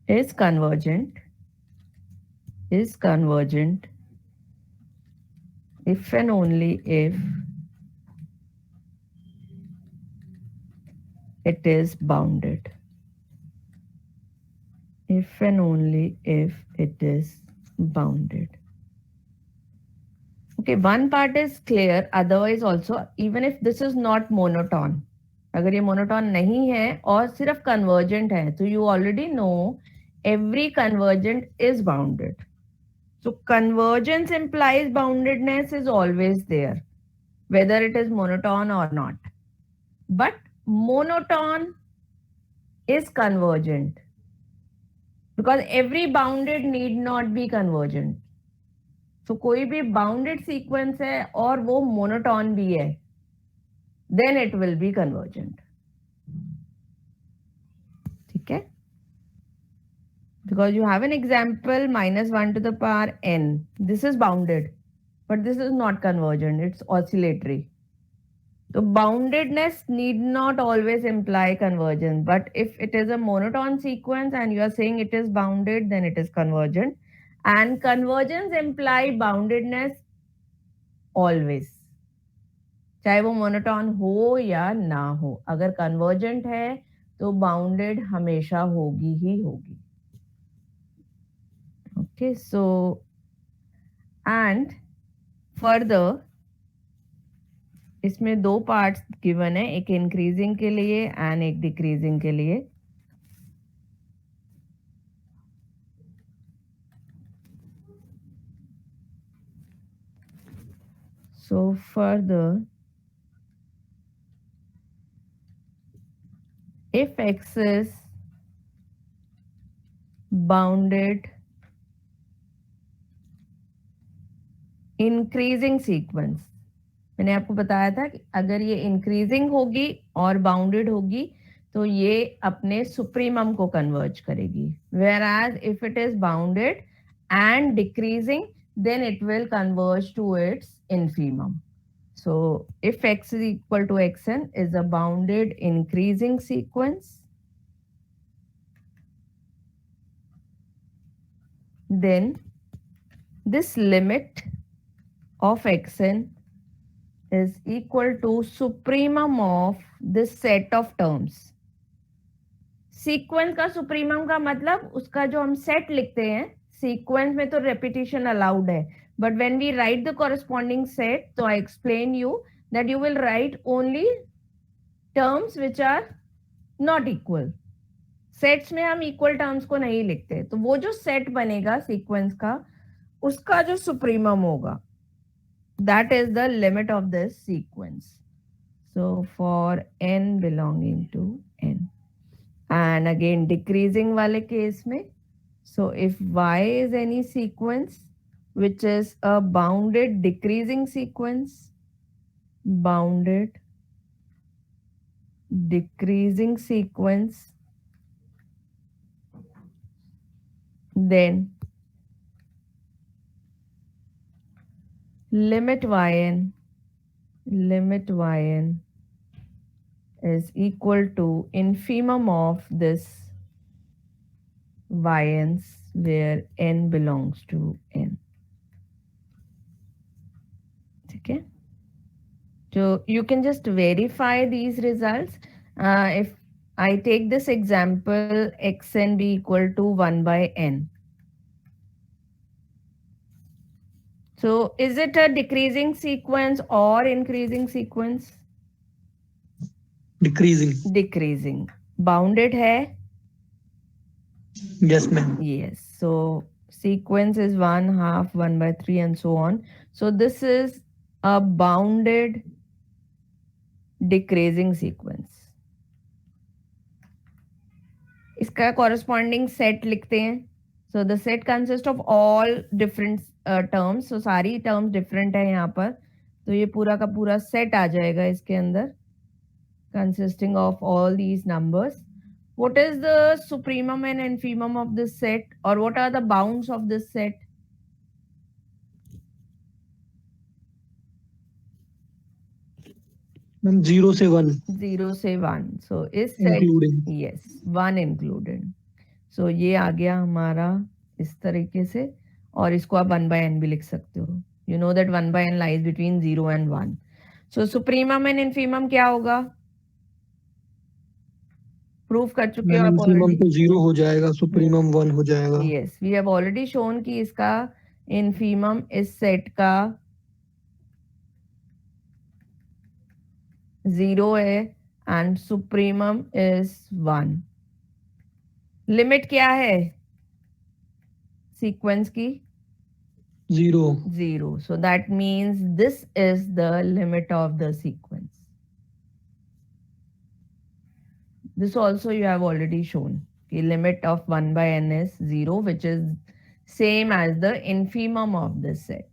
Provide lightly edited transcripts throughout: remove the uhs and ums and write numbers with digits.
is convergent if and only if it is bounded. If and only if it is bounded. Okay, one part is clear, otherwise also, even if this is not monotone, अगर ये monotone नहीं है और सिर्फ convergent है, तो you already know every convergent is bounded. So convergence implies boundedness is always there, whether it is monotone or not. But monotone is convergent because every bounded need not be convergent. So कोई भी bounded sequence है और वो monotone भी है, then it will be convergent. ठीक है? Because you have an example -1 to the power n. This is bounded, but this is not convergent. It's oscillatory. So boundedness need not always imply convergence, but if it is a monotone sequence and you are saying it is bounded, then it is convergent. And convergence imply boundedness always. चाहे वो monotone हो या ना हो, अगर convergent है तो bounded हमेशा होगी ही होगी. ओके, सो एंड फर्दर इसमें दो पार्ट्स गिवन है, एक इंक्रीजिंग के लिए एंड एक डिक्रीजिंग के लिए. So further if x is bounded increasing sequence, मैंने आपको बताया था कि अगर ये इंक्रीजिंग होगी और बाउंडेड होगी तो ये अपने सुप्रीमम को कन्वर्ज करेगी. whereas if it is bounded and decreasing, then it will converge to its infimum. So if x is equal to xn is a bounded increasing sequence, then this limit of xn is equal to supremum of this set of terms. Sequence का supremum का मतलब उसका जो हम set लिखते हैं, sequence में तो रेपिटेशन अलाउड है, but when we write the corresponding set, तो I explain you that you will write only terms which are not equal. Sets में हम इक्वल टर्म्स को नहीं लिखते, तो वो जो सेट बनेगा सीक्वेंस का, उसका जो सुप्रीमम होगा, that is the limit of this sequence. So for n belonging to n, and again decreasing wale case mein, so if y is any sequence which is a bounded decreasing sequence, bounded decreasing sequence, then limit yn is equal to infimum of this yns where n belongs to n. Okay, so you can just verify these results. If I take this example, xn be equal to 1 by n. So is it a decreasing sequence or increasing sequence? Decreasing. Bounded hai? Yes, ma'am. Yes. So sequence is 1/2, 1 by 3 and so on. So this is a bounded decreasing sequence. इसका corresponding set लिखते हैं. So the set consists of all different terms. So सारी terms different है यहाँ पर. तो ये पूरा का पूरा set आ जाएगा इसके अंदर, consisting of all these numbers. What is the supremum and infimum of this set, or what are the bounds of this set? Ma'am, 0 से 1. 0 से 1. So is set Including. yes, 1 included. सो ये आ गया हमारा इस तरीके से, और इसको आप 1/n भी लिख सकते हो. You know that 1/n lies between 0 and 1. So supremum and infimum क्या होगा? प्रूफ कर चुके हो आप इन्फीमम ऑलरेडी. तो 0 हो जाएगा, सुप्रीमम 1 हो जाएगा. Yes, we have already shown कि इसका इन्फीमम इस सेट का 0 है एंड सुप्रीमम इज 1. लिमिट क्या है सीक्वेंस की? 0. 0. So that means this is the limit of the sequence. This also you have already shown. The limit of 1/n is 0, which is same as the infimum of this set.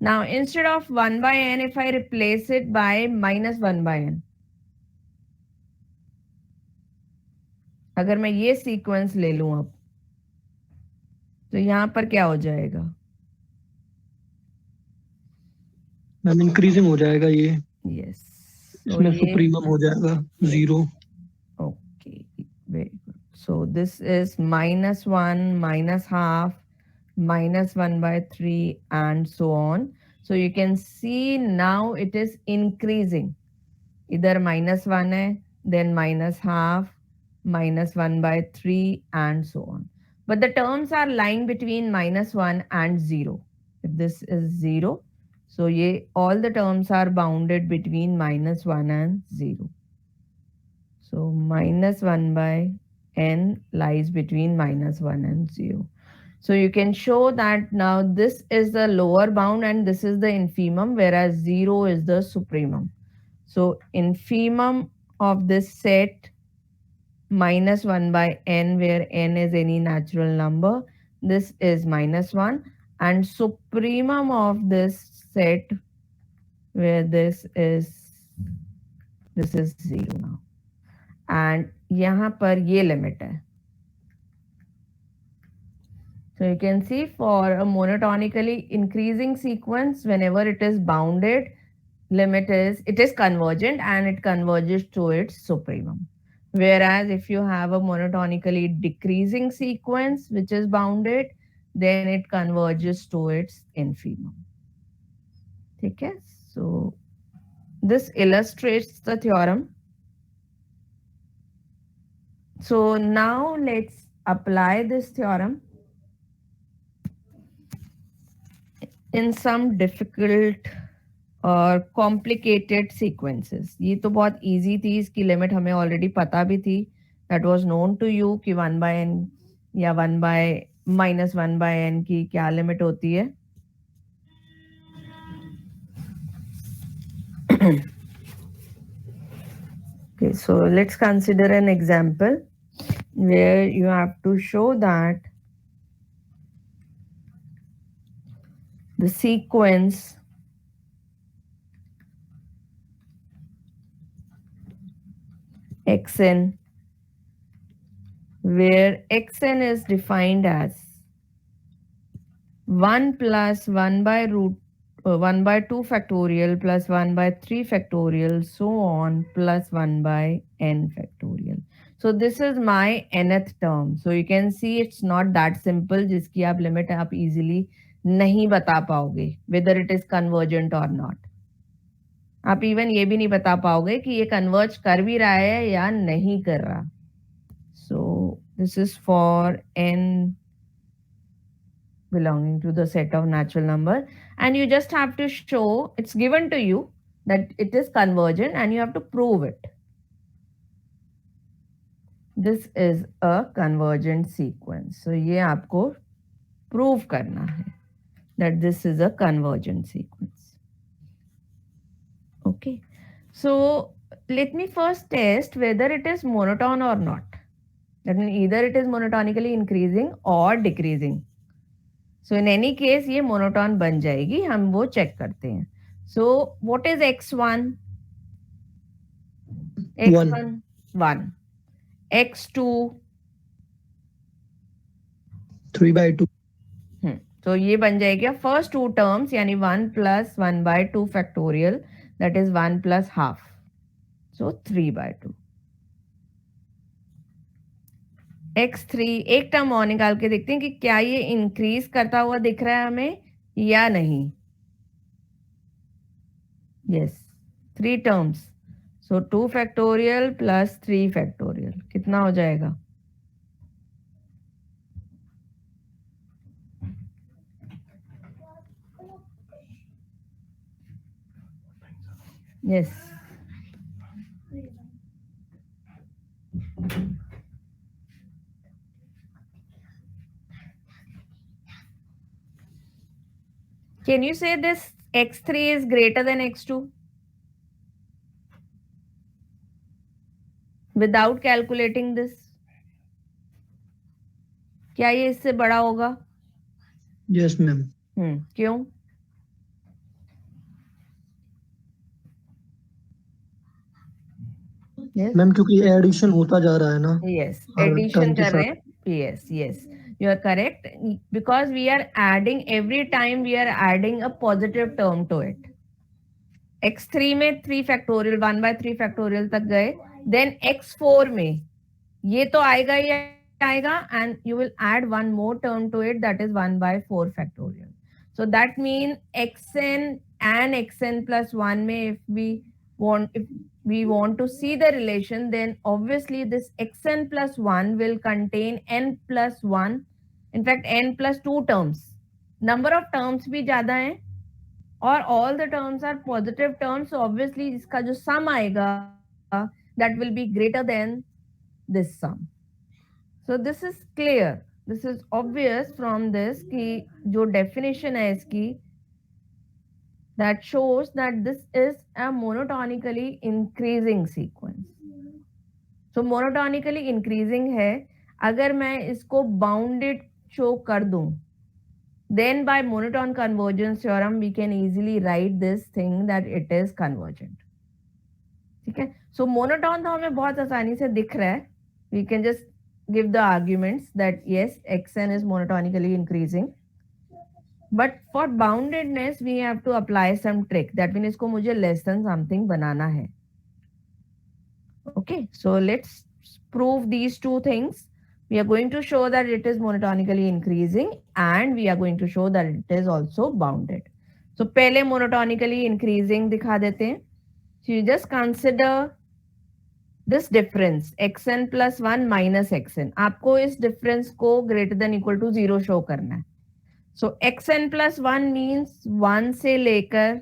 Now instead of 1/n, if I replace it by -1/n, अगर मैं ये sequence ले लूं अब, तो यहां पर क्या हो जाएगा? मैम इंक्रीजिंग हो जाएगा ये. यस. इसमें सुप्रीमम हो जाएगा 0. Okay, very good. So this is -1, -1/2, -1/3, and so on. So you can see now it is increasing. Either -1 है, then -1/2, -1/3, and so on. But the terms are lying between -1 and 0. If this is 0, so all the terms are bounded between -1 and 0. So -1/n lies between -1 and 0. So you can show that now this is the lower bound and this is the infimum, whereas 0 is the supremum. So infimum of this set -1/n, where n is any natural number, this is -1, and supremum of this set, where this is 0 now. And यहाँ पर ये limit है. So you can see for a monotonically increasing sequence, whenever it is bounded, it is convergent and it converges to its supremum. Whereas if you have a monotonically decreasing sequence which is bounded, then it converges to its infimum. Okay, so this illustrates the theorem. So now let's apply this theorem in some difficult और complicated sequences. ये तो बहुत easy थी, इसकी limit हमें already पता भी थी. That was known to you कि 1/n या -1/n की क्या लिमिट होती है. Okay, so let's consider an example where you have to show that the sequence xn, where xn is defined as 1 plus 1/2 factorial plus 1/3 factorial, so on, plus 1/n factorial. So this is my nth term. So you can see it's not that simple, जिसकी आप limit आप easily नहीं बता पाओगे whether it is convergent or not. आप even ये भी नहीं बता पाओगे कि ये कन्वर्ज कर भी रहा है या नहीं कर रहा. So this is for n belonging to the set of natural number, and you just have to show, it's given to you that it is convergent and you have to prove it. This is a convergent sequence. So ये आपको prove करना है that this is a convergent sequence. Okay, so let me first test whether it is monotone or not. That means either it is monotonically increasing or decreasing. So in any case ये monotone बन जाएगी, हम वो check करते हैं. So what is x1? x1 1, x2 3/2. तो ये बन जाएगा first two terms, यानी 1 plus 1/2 factorial, that is 1 plus half, so 3/2. x3 एक टर्म और निकाल के देखते हैं कि क्या ये इंक्रीज करता हुआ दिख रहा है हमें या नहीं. Yes, 3 terms. So 2 factorial plus 3 factorial कितना हो जाएगा? Yes, can you say this x3 is greater than x2 without calculating this? क्या ये इससे बड़ा होगा? Yes ma'am. क्यों? Yes. मैम क्योंकि एडिशन होता जा रहा है ना. Yes, हर addition टर्म के कर रहे साथ. हैं. Yes, yes, you are correct because we are adding every time we are adding a positive term to it. x3 में 3 फैक्टोरियल 1 by 3 फैक्टोरियल तक गए, then x4 में ये तो आएगा ही आएगा and you will add one more term to it that is 1 by 4 factorial. So that means xn and xn plus 1 में if we want to see the relation then obviously this xn plus 1 will contain n plus 1, in fact n plus 2 terms. Number of terms भी ज्यादा हैं और all the terms are positive terms, so obviously इसका जो sum आएगा that will be greater than this sum. So this is clear, this is obvious from this कि जो definition है इसकी that shows that this is a monotonically increasing sequence. So monotonically increasing है, अगर मैं इसको bounded show कर दूं, then by monotone convergence theorem we can easily write this thing that it is convergent. ठीक है, so monotone तो हमें बहुत आसानी से दिख रहा है. We can just give the arguments that yes, xn is monotonically increasing. But for boundedness we have to apply some trick. That means इसको मुझे less than something बनाना है. Okay, so let's prove these two things. We are going to show that it is monotonically increasing and we are going to show that it is also bounded. So पहले monotonically increasing दिखा देते हैं. So you just consider this difference xn plus 1 minus xn. आपको इस difference को greater than equal to 0 show करना है. So xn plus 1 means 1 से लेकर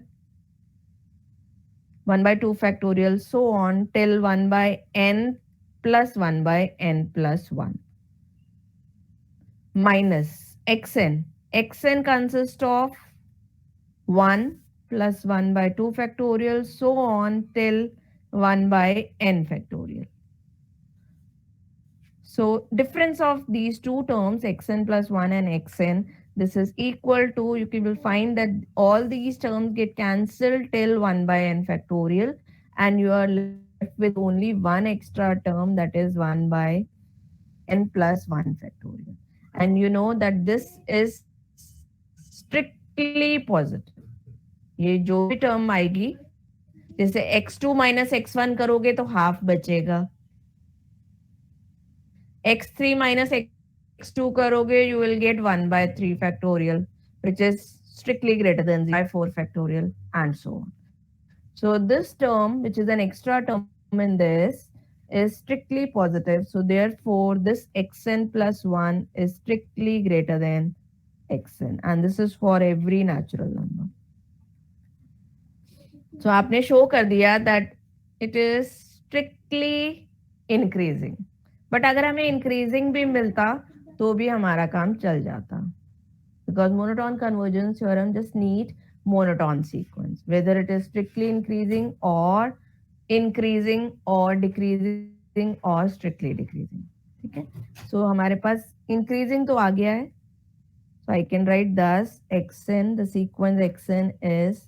1 by 2 factorial so on till 1 by n plus 1 by n plus 1 minus xn. xn consists of 1 plus 1 by 2 factorial so on till 1 by n factorial. So difference of these two terms xn plus 1 and xn, this is equal to, you will find that all these terms get cancelled till 1 by n factorial and you are left with only one extra term that is 1 by n plus 1 factorial. And you know that this is strictly positive. ये जो भी term आएगी, जैसे x2 minus x1 करोगे तो half बचेगा, x3 minus x2 करोगे you will get 1 by 3 factorial which is strictly greater than 0 by 4 factorial and so on. So this term which is an extra term in this is strictly positive. So therefore this xn plus 1 is strictly greater than xn and this is for every natural number. So आपने show कर दिया that it is strictly increasing. But अगर हमें increasing भी मिलता तो भी हमारा काम चल जाता, because monotone convergence theorem just need monotone sequence whether it is strictly increasing और डिक्रीजिंग और स्ट्रिक्टली डिक्रीजिंग. ठीक है, सो हमारे पास इंक्रीजिंग तो आ गया है, सो आई कैन राइट दस xn, the sequence xn is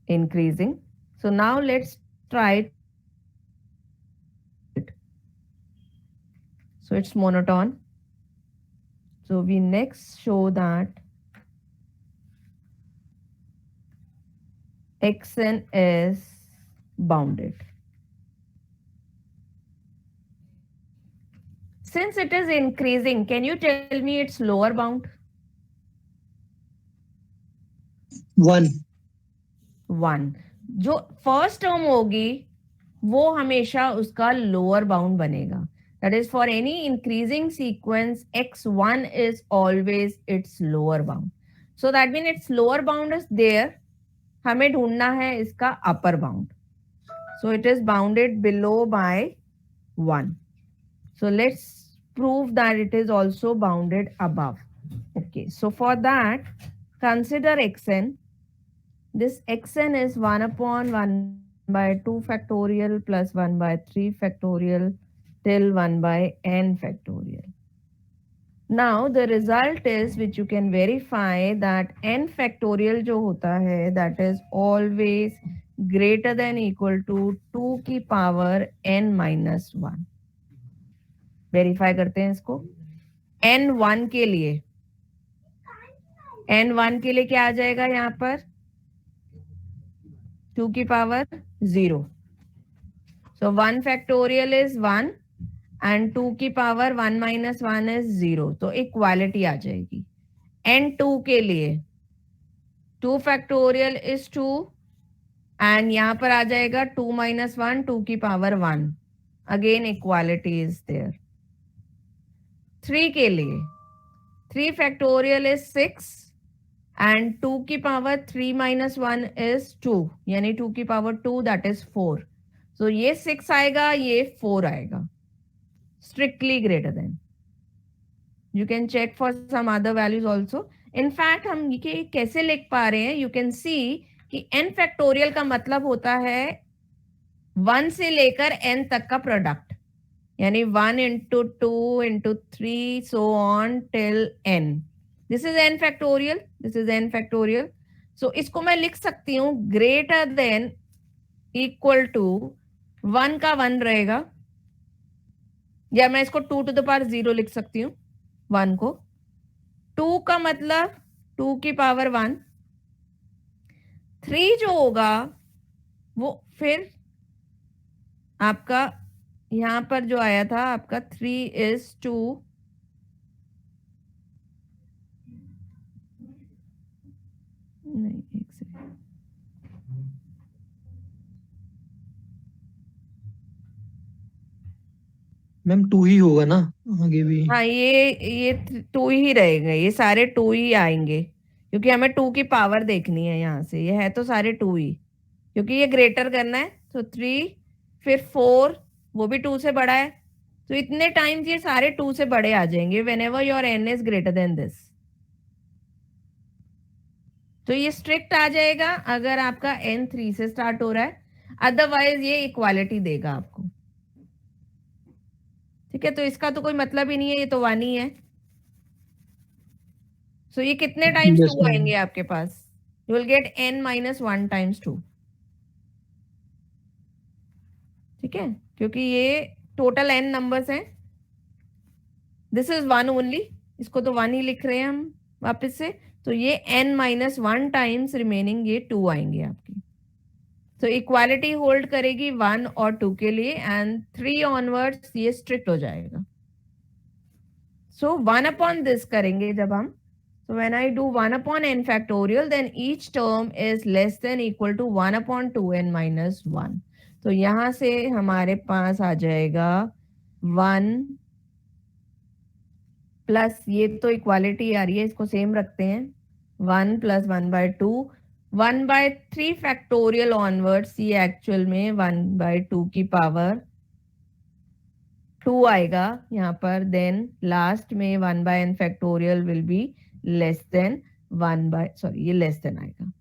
increasing. So now let's try. So it's monotone. So we next show that xn is bounded. Since it is increasing, can you tell me its lower bound? 1. 1. जो first term होगी वो हमेशा उसका lower bound बनेगा. That is, for any increasing sequence, x1 is always its lower bound. So that means its lower bound is there. हमें ढूंढना है इसका upper bound. So it is bounded below by 1. So let's prove that it is also bounded above. Okay, so for that, consider xn. This xn is 1 upon 1 by 2 factorial plus 1 by 3 factorial till 1 by n factorial. Now the result is, which you can verify, that n factorial जो होता है that is always greater than equal to 2 की power n minus 1. Verify करते हैं इसको. n1 के लिए, n1 के लिए क्या आ जाएगा यहाँ पर? 2 की power 0. So 1 factorial is 1 and 2 की पावर 1 minus 1 is 0. तो इक्वालिटी आ जाएगी. n2 के लिए 2 factorial is 2 and यहाँ पर आ जाएगा 2 minus 1, 2 की power 1. Again equality is there. 3 के लिए 3 factorial is 6 and 2 की पावर 3 minus 1 is 2, यानी 2 की पावर 2 that is 4. So ये 6 आएगा, ये 4 आएगा. Strictly greater than. You can check for some other values also. In fact हम ये कैसे लिख पा रहे हैं? You can see कि n factorial का मतलब होता है 1 से लेकर n तक का प्रोडक्ट, यानी 1 into 2 into 3 so on till n. This is n factorial. This is n factorial. So इसको मैं लिख सकती हूँ greater than equal to 1 का 1 रहेगा, या मैं इसको 2 to the power 0 लिख सकती हूँ 1 को. 2 का मतलब 2 की पावर 1. 3 जो होगा वो फिर आपका यहां पर जो आया था आपका 3 is 2. नहीं, एक सेकंड. मैम 2 ही होगा ना आगे भी? हाँ, ये 2 ही रहेगा, ये सारे 2 ही आएंगे क्योंकि हमें 2 की पावर देखनी है. यहाँ से ये है तो सारे 2 ही, क्योंकि ये ग्रेटर करना है. तो 3 फिर 4 वो भी 2 से बड़ा है. तो इतने टाइम्स ये सारे 2 से बड़े आ जाएंगे whenever your n is greater than this. तो ये स्ट्रिक्ट आ जाएगा अगर आपका n 3 से स्टार्ट हो रहा है, अदरवाइज ये इक्वालिटी देगा आपको. ठीक है, तो इसका तो कोई मतलब ही नहीं है, ये तो 1 ही है. सो ये कितने टाइम्स Yes, 2 ma'am. आएंगे आपके पास? You will get n minus 1 times 2. ठीक है, क्योंकि ये टोटल n नंबर्स हैं. दिस इज 1 ओनली, इसको तो 1 ही लिख रहे हैं हम वापस से. तो ये n minus 1 टाइम्स रिमेनिंग ये 2 आएंगे आपकी. तो इक्वालिटी होल्ड करेगी 1 और 2 के लिए, एंड 3 ऑनवर्ड्स ये स्ट्रिक्ट हो जाएगा. सो 1 अपॉन दिस करेंगे जब हम. So when I do 1 upon n factorial, then each term is less than equal to 1 upon 2n minus 1. तो यहां से हमारे पास आ जाएगा 1 प्लस, ये तो इक्वालिटी आ रही है, इसको सेम रखते हैं. 1 plus 1 by 2, 1 by 3 factorial onwards, ये एक्चुअल में 1 बाय 2 की पावर 2 आएगा यहाँ पर. देन लास्ट में 1 by n factorial will be less than 1 by, sorry ये लेस देन आएगा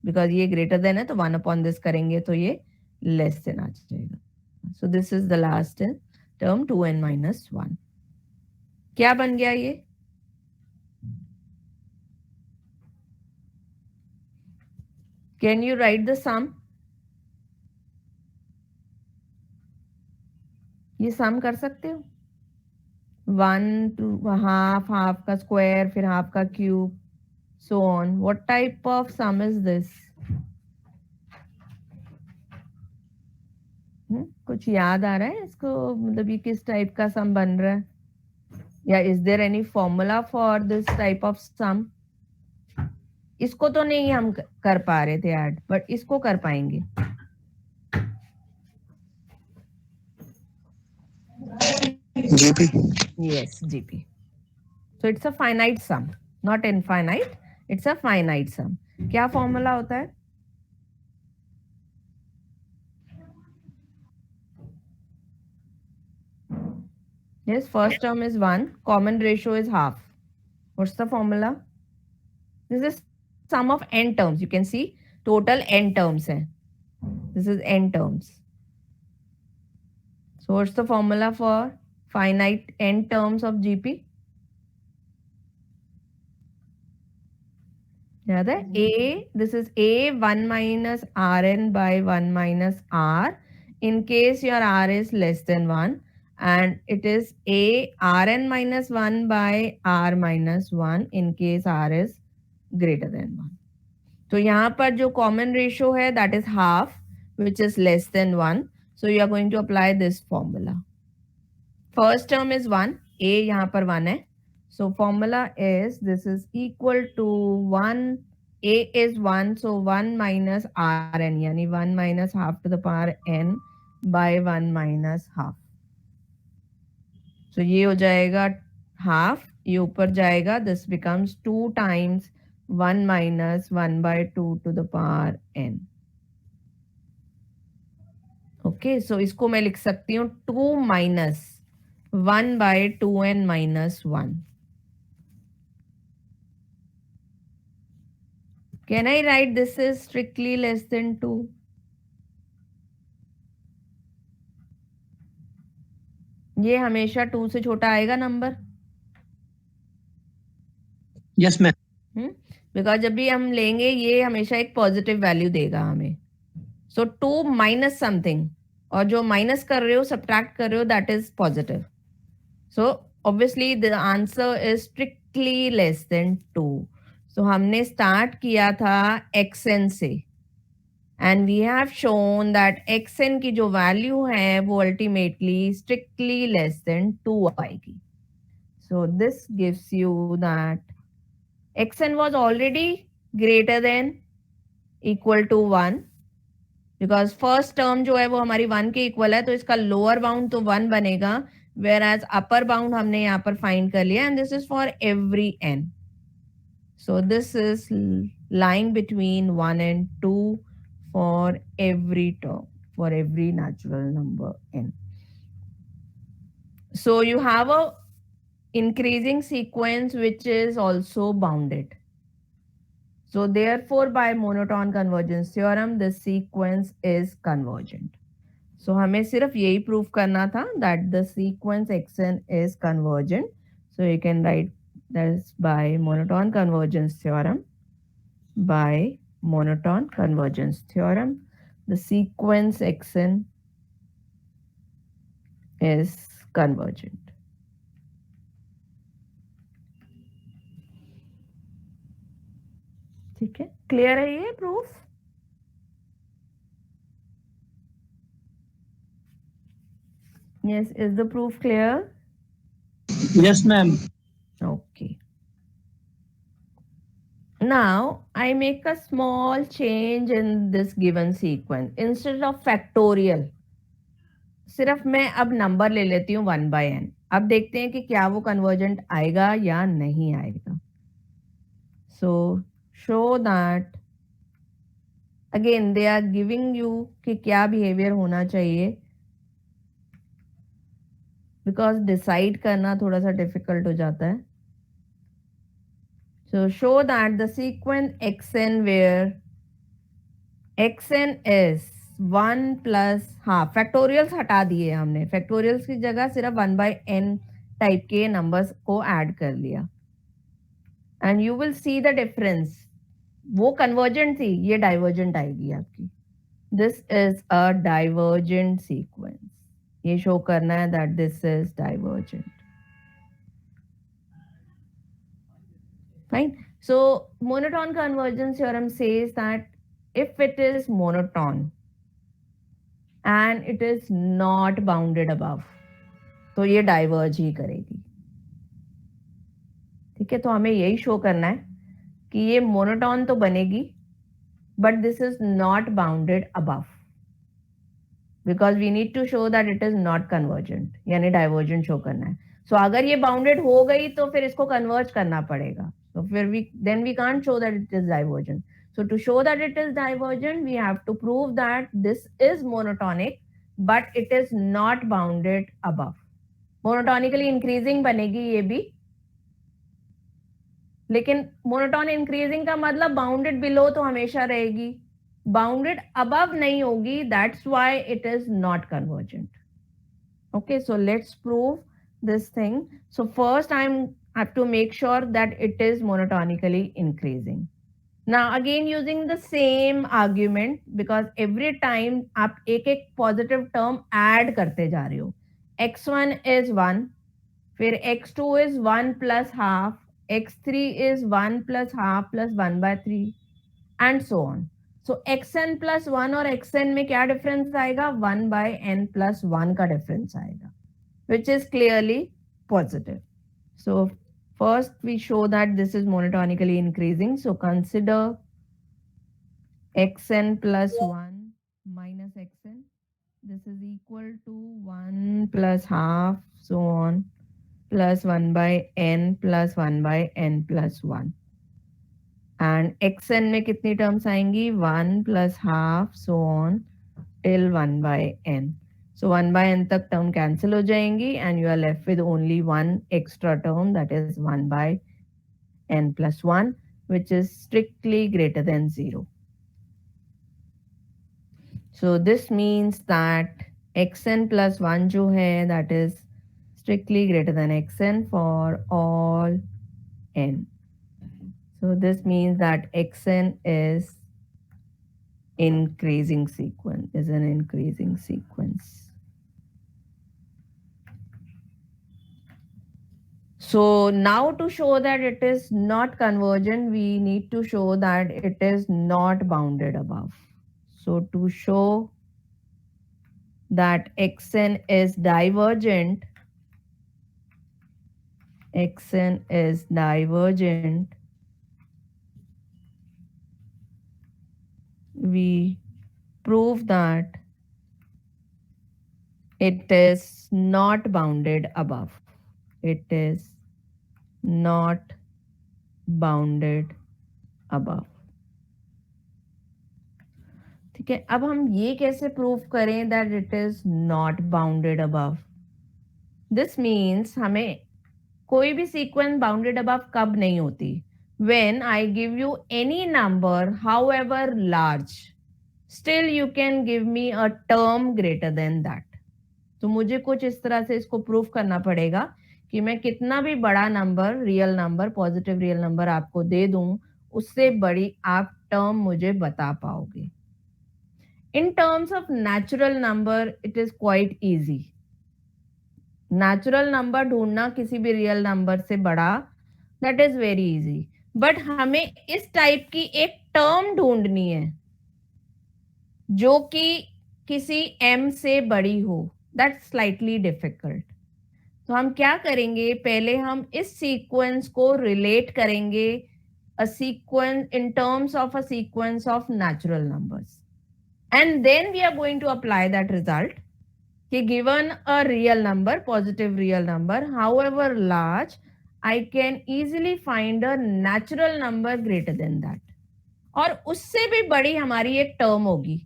बिकॉज ये ग्रेटर देन है, तो 1 अपॉन दिस करेंगे तो ये लेस देन आ जाएगा. सो this is the last term 2n minus 1. क्या बन गया ये? कैन यू राइट द सम? ये सम कर सकते हो? 1 to half, half का स्क्वायर, फिर हाफ का cube, so on. What type of sum is this? कुछ कुछ याद आ रहा है इसको, मतलब ये किस टाइप का सम बन रहा है, या is there any formula for this type of sum? इसको तो नहीं हम कर पा रहे थे ऐड, बट इसको कर पाएंगे. GP. Yes, GP. So it's a finite sum, not infinite. It's a finite sum. क्या फॉर्मूला होता है? Yes, first term is 1. Common ratio is half. What's the formula? This is sum of n terms. You can see total n terms hai. This is n terms. So what's the formula for finite n terms of GP? याद है? A, this is A 1 minus Rn by 1 minus R in case your R is less than 1, and it is A Rn minus 1 by R minus 1 in case R is greater than 1. तो यहाँ पर जो common ratio है that is half, which is less than 1. So you are going to apply this formula. First term is 1, A यहाँ पर 1 है. So formula is, this is equal to 1, A is 1, so 1 minus Rn, यानी 1 minus half to the power n by 1 minus half. So ये हो जाएगा half, ये ऊपर जाएगा, this becomes 2 times 1 minus 1 by 2 to the power n. Okay, so इसको मैं लिख सकती हूँ 2 minus 1 by 2n minus 1. Can I write this is strictly less than 2? ये हमेशा 2 से छोटा आएगा नंबर? Yes, ma'am. बिकॉज जब भी हम लेंगे ये हमेशा एक पॉजिटिव वैल्यू देगा हमें. सो 2 माइनस समथिंग, और जो माइनस कर रहे हो, सब्ट्रैक्ट कर रहे हो, that is positive. So obviously the answer is strictly less than 2. So हमने स्टार्ट किया था xn से, and we have shown that xn की जो वैल्यू है वो अल्टीमेटली स्ट्रिक्टली लेस देन 2 आएगी. So this gives you that xn was already greater than equal to 1, because first term जो है वो हमारी 1 के इक्वल है, तो इसका लोअर बाउंड तो 1 बनेगा, whereas अपर बाउंड हमने यहाँ पर फाइंड कर लिया, and this is for every n. So this is lying between 1 and 2 for every term, for every natural number n. So you have a increasing sequence which is also bounded. So therefore by monotone convergence theorem the sequence is convergent. So हमें सिर्फ यही prove करना था that the sequence xn is convergent. So you can write that by monotone convergence theorem. By monotone convergence theorem, the sequence xn is convergent. ठीक है, clear है ये proof? Yes, is the proof clear? Yes, ma'am. Okay. Now I make a small change in this given sequence. Instead of factorial, सिर्फ मैं अब number ले लेती हूँ 1 by n. अब देखते हैं कि क्या वो कन्वर्जेंट आएगा या नहीं आएगा. So show that again they are giving you कि क्या behavior होना चाहिए, because decide करना थोड़ा सा difficult हो जाता है. So show that the sequence xn where xn is 1 plus half, factorials हटा दिए हमने, factorials की जगह सिर्फ 1 by n टाइप के नंबर्स को ऐड कर लिया, and you will see the difference. वो कन्वर्जेंट थी, ये डाइवर्जेंट आएगी आपकी. This is a divergent sequence. ये शो करना है that this is divergent. Fine. So monotone convergence theorem says that if it is monotone, and it is not bounded above, तो ये डाइवर्ज ही करेगी. ठीक है, तो हमें यही शो करना है कि ये मोनोटोन तो बनेगी but this is not bounded above, because we need to show that it is not convergent, यानी डाइवर्जेंट शो करना है. सो अगर ये बाउंडेड हो गई तो फिर इसको कन्वर्ज करना पड़ेगा, तो फिर we can't show that it is divergent. So to show that it is divergent, we have to prove that this is monotonic, but it is not bounded above. Monotonically increasing बनेगी ये भी, लेकिन monotone increasing का मतलब bounded below तो हमेशा रहेगी, bounded above नहीं होगी. That's why it is not convergent. Okay, so let's prove this thing. So first I have to make sure that it is monotonically increasing. Now again using the same argument, because every time आप एक एक positive term add करते जा रहे हो. x1 is 1, फिर x2 is 1 plus half, x3 is 1 plus half plus 1 by 3 and so on. So xn plus 1 और xn में क्या डिफरेंस आएगा? 1 by n plus 1 का डिफरेंस आएगा, which is clearly positive. So first we show that this is monotonically increasing. So consider xn plus 1 minus xn. This is equal to 1 plus half, so on, plus 1 by n plus 1 by n plus 1. And xn में कितनी terms आएंगी? 1 plus half, so on, till 1 by n. So 1 by n तक term cancel हो जाएंगी and you are left with only one extra term, that is 1 by n plus 1, which is strictly greater than 0. So this means that xn plus 1 जो है, that is strictly greater than xn for all n. So this means that xn is increasing sequence, is an increasing sequence. So now to show that it is not convergent, we need to show that it is not bounded above. So to show that xn is divergent, we prove that it is not bounded above. It is not bounded above. ठीक है, अब हम ये कैसे prove करें that it is not bounded above? This means हमें कोई भी सीक्वेंस बाउंडेड अबव कब नहीं होती? When I give you any number however large, still you can give me a term greater than that. तो मुझे कुछ इस तरह से इसको प्रूफ करना पड़ेगा कि मैं कितना भी बड़ा number, real number, positive real number आपको दे दूं, उससे बड़ी आप टर्म मुझे बता पाओगे. In terms of natural number, it is quite easy. Natural number ढूंढना किसी भी रियल नंबर से बड़ा, that is very easy. But हमें इस टाइप की एक टर्म ढूंढनी है जो कि किसी m से बड़ी हो. That's slightly difficult. तो हम क्या करेंगे? पहले हम इस सीक्वेंस को रिलेट करेंगे a sequence in terms of a sequence of natural numbers. And then we are going to apply that result कि given a real number, positive real number, however large, I can easily find a natural number greater than that. और उससे भी बड़ी हमारी एक term होगी.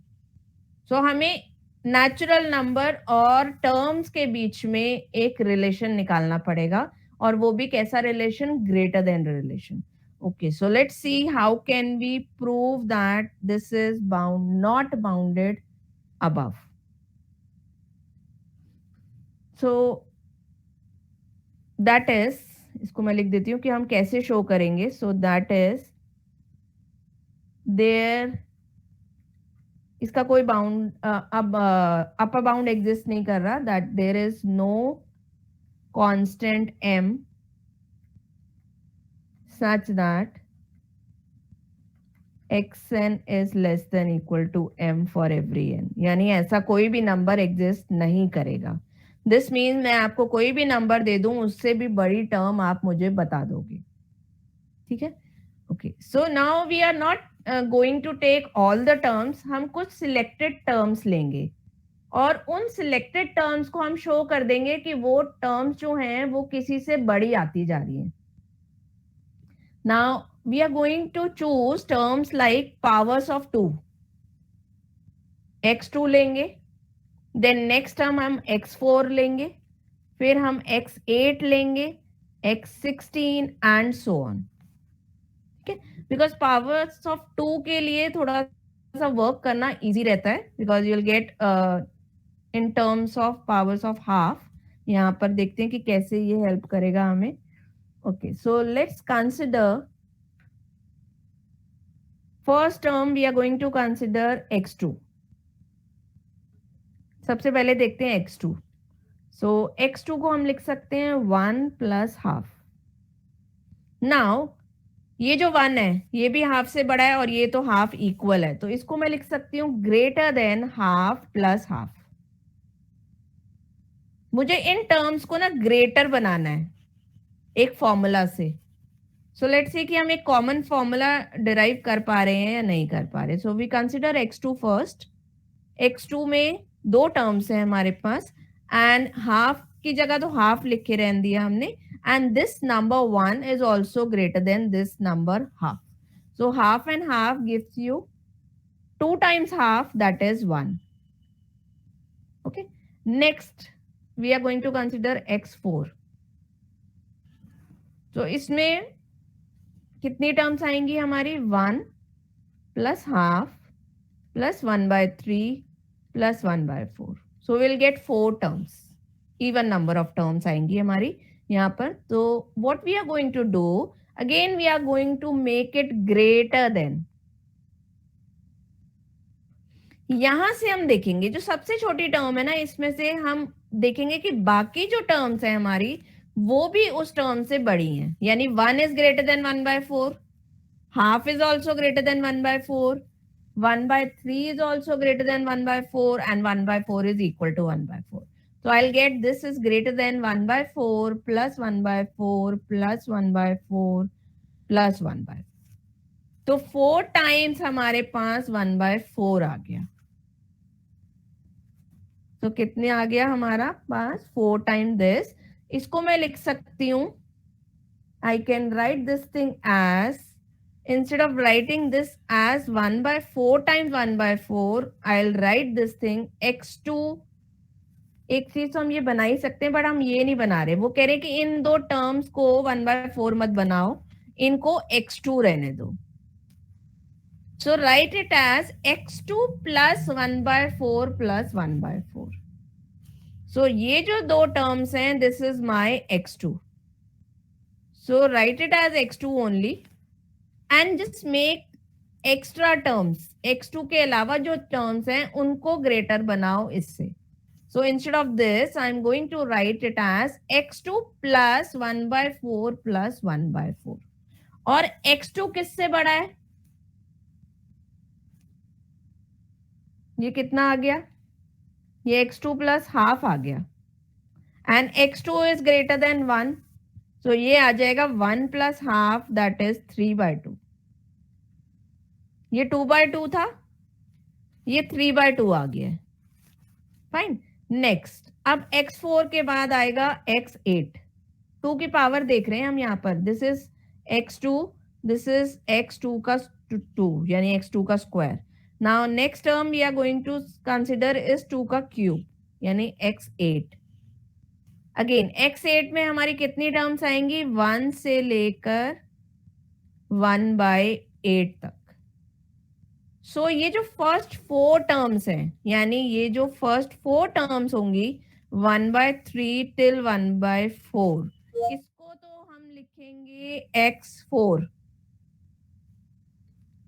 So हमें natural number और टर्म्स के बीच में एक रिलेशन निकालना पड़ेगा, और वो भी कैसा relation? Greater than relation. Okay, so let's see how can we prove that this is not bounded above. So that is, इसको मैं लिख देती हूँ कि हम कैसे शो करेंगे. So that is there, इसका कोई बाउंड, अब अपर बाउंड एग्जिस्ट नहीं कर रहा, that there is no constant m such that xn is less than equal to m for every n, यानी ऐसा कोई भी नंबर एग्जिस्ट नहीं करेगा. दिस मीन मैं आपको कोई भी नंबर दे दूं उससे भी बड़ी टर्म आप मुझे बता दोगे. ठीक है. Okay, so now we are not going to take all the terms. हम कुछ सिलेक्टेड टर्म्स लेंगे और उन सिलेक्टेड टर्म्स को हम शो कर देंगे कि वो टर्म्स जो हैं वो किसी से बड़ी आती जा रही हैं. Now we are going to choose terms like powers of 2. x2 लेंगे, then next term हम x4 लेंगे, फिर हम x8 लेंगे, x16 and so on. ठीक है, because powers of 2 के लिए थोड़ा सा वर्क करना इजी रहता है, because you will get in terms of powers of half. यहाँ पर देखते हैं कि कैसे ये हेल्प करेगा हमें. Okay, so let's consider first term. We are going to consider x2. सबसे पहले देखते हैं x2. So x2 को हम लिख सकते हैं 1 plus half. Now ये जो 1 है ये भी हाफ से बड़ा है और ये तो हाफ इक्वल है, तो इसको मैं लिख सकती हूँ greater than half plus half. मुझे इन टर्म्स को ना ग्रेटर बनाना है एक फॉर्मूला से. सो लेट्स सी कि हम एक कॉमन फॉर्मूला डिराइव कर पा रहे हैं या नहीं कर पा रहे. So we consider x2 first. x2 में दो टर्म्स हैं हमारे पास एंड हाफ की जगह तो हाफ लिख के रहने दिया हमने, and this number 1 is also greater than this number half. So half and half gives you 2 times half, that is 1. Okay, next we are going to consider x4. तो इसमें कितनी टर्म्स आएंगी हमारी? 1 plus half plus 1/3 plus 1/4. So will get 4 terms. Even number of terms आएंगी हमारी यहाँ पर. तो what we are going to do, again we are going to make it greater than. यहां से हम देखेंगे जो सबसे छोटी टर्म है ना, इसमें से हम देखेंगे कि बाकी जो टर्म्स है हमारी वो भी उस टर्म से बड़ी हैं. यानी 1 is greater than 1/4, half is also greater than 1/4, 1/3 is also greater than 1/4, and 1/4 is equal to 1/4. So I'll get this is greater than 1/4 plus 1/4 plus 1/4 plus 1/4. तो 4 times हमारे पास 1/4 आ गया. तो कितने आ गया हमारा पास? 4 times this. इसको मैं लिख सकती हूं, I can write this thing as, instead of writing this as 1/4 times 1/4, I'll write this thing x2. एक चीज तो हम ये बना ही सकते हैं, बट हम ये नहीं बना रहे. वो कह रहे हैं कि इन दो टर्म्स को 1/4 मत बनाओ, इनको x2 रहने दो. So write it as x2 plus 1/4 plus 1/4. So ये जो दो टर्म्स हैं, this is my x2. So write it as x2 only and just make extra terms. x2 के अलावा जो terms हैं उनको greater बनाओ इससे. So instead of this, I'm going to write it as x2 plus 1/4 plus 1/4. और x2 किससे बड़ा है? ये कितना आ गया? ये x2 plus half आ गया. And x2 is greater than 1. So ये आ जाएगा 1 plus half, that is 3/2. ये 2/2 था, ये 3/2 आ गया. फाइन. नेक्स्ट, अब x4 के बाद आएगा x8. 2 की पावर देख रहे हैं हम यहाँ पर. This is x2, this is x2 का 2, यानी x2 का square. Now next term we are going to consider is 2 का क्यूब, यानी x8. अगेन x8 में हमारी कितनी टर्म्स आएंगी? 1 से लेकर 1/8 तक. सो ये जो फर्स्ट 4 टर्म्स हैं, यानी ये जो फर्स्ट 4 टर्म्स होंगी 1/3 till 1/4, इसको तो हम लिखेंगे x4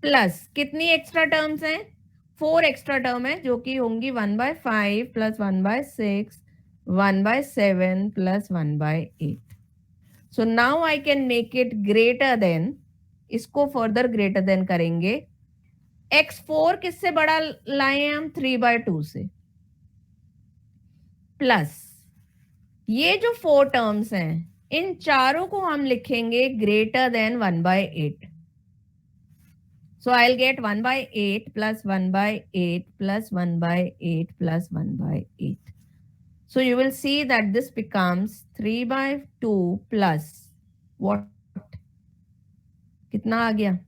प्लस कितनी एक्स्ट्रा टर्म्स हैं? 4 एक्स्ट्रा टर्म है जो कि होंगी 1/5 plus 1/6, 1/7 plus 1/8. So now I can make it greater then. इसको फर्दर ग्रेटर देन करेंगे x4 किससे बड़ा लाए हैं हम 3/2 से, प्लस ये जो 4 टर्म्स हैं इन चारों को हम लिखेंगे greater than 1/8. So I'll get 1/8 plus 1/8 plus 1/8 plus 1/8. So you will see that this becomes 3/2 plus what? कितना आ गया?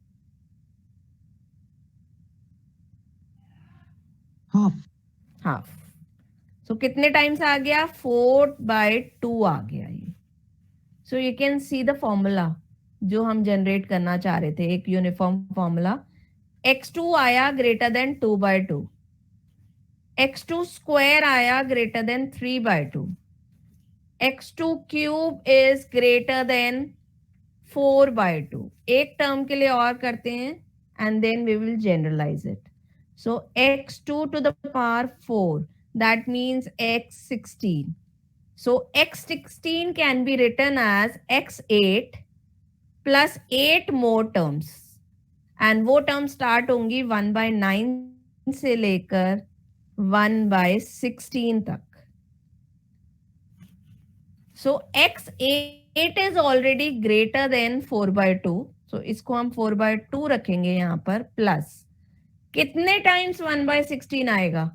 हाफ. So कितने टाइम्स आ गया? 4/2 आ गया ये. So you can see the formula जो हम जनरेट करना चाह रहे थे, एक यूनिफॉर्म फॉर्मूला. x2 आया ग्रेटर देन 2/2, x2 स्क्वायर आया greater than 3/2, x2 cube is greater than 4/2. एक टर्म के लिए और करते हैं and then we will generalize it. So x2 to the power 4, that means x16. So x16 can be written as x8 plus 8 more terms, and वो term start होंगी 1/9 से लेकर 1/16 तक. So x8 is already greater than 4/2. So इसको हम 4/2 रखेंगे यहाँ पर, प्लस कितने टाइम्स 1/16 आएगा?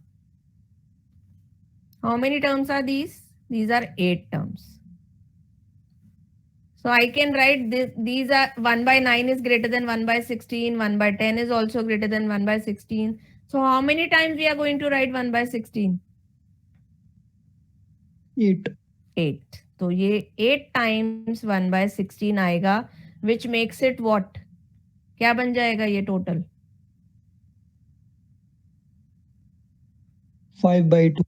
How many terms are these? These are 8 terms. So I can write this, these are 1/9 is greater than 1/16, 1/10 is also greater than 1/16. So how many times we are going to write 1/16? 8. 8. तो ये 8 times 1/16 आएगा, which makes it what? क्या बन जाएगा ये total? 5/2.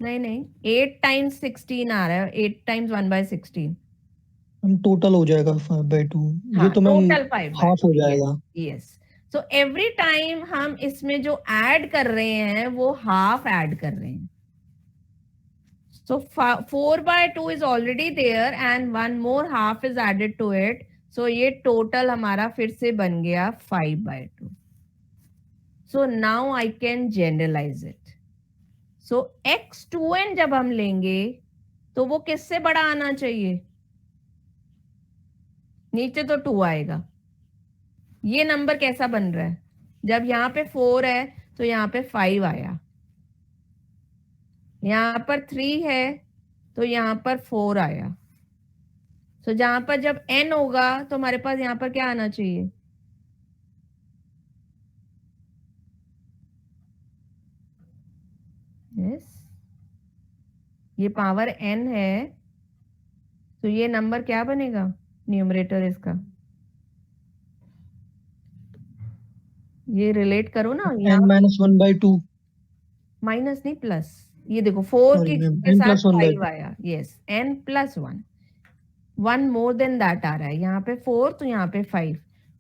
नहीं 8 times 16 आ रहा है, 8 times 1/16. हम टोटल हो जाएगा 5/2. ये तो मैम टोटल 5 हाफ हो जाएगा. यस. सो एवरी टाइम हम इसमें जो ऐड कर रहे हैं वो हाफ ऐड कर रहे हैं. So 4/2 is already there and one more half is added to it. So ये टोटल हमारा फिर से बन गया 5/2. So now I can generalize it. So x2n जब हम लेंगे तो वो किससे बड़ा आना चाहिए? नीचे तो 2 आएगा. ये नंबर कैसा बन रहा है? जब यहाँ पे 4 है तो यहाँ पे 5 आया, यहाँ पर 3 है तो यहाँ पर 4 आया. तो जहां पर जब n होगा तो हमारे पास यहाँ पर क्या आना चाहिए? yes. ये पावर n है तो ये नंबर क्या बनेगा न्यूमरेटर इसका? ये रिलेट करो ना, n-1/2. माइनस नहीं प्लस. ये देखो 4 के साथ 5 आया. Yes, n + 1. 1 more than that आ रहा है. यहाँ पे 4 तो यहाँ पे 5,